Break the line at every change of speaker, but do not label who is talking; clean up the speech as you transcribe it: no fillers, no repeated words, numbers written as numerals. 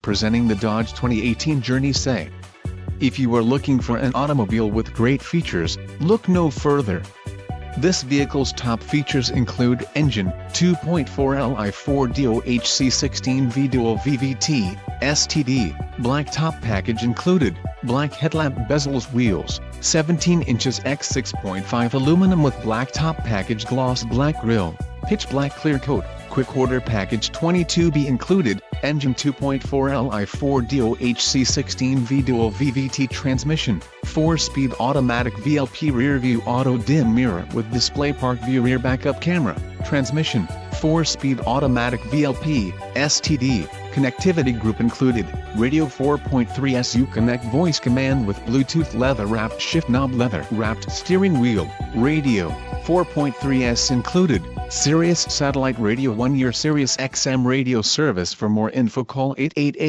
presenting the Dodge 2018 Journey Say. If you are looking for an automobile with great features, look no further. This vehicle's top features include engine, 2.4 Li 4DOHC16V dual VVT, STD, black top package included, black headlamp bezels wheels, 17 inches x 6.5 aluminum with black top package gloss black grille, pitch black clear coat, quick order package 22B included, engine 2.4 Li 4DOHC16V dual VVT transmission, 4-speed automatic VLP rear view auto dim mirror with display park view rear backup camera, transmission, 4-speed automatic VLP, STD, connectivity group included, radio 4.3 SU Connect voice command with Bluetooth leather wrapped shift knob leather wrapped steering wheel, radio, 4.3S included, Sirius satellite radio 1-year Sirius XM radio service. For more info call 888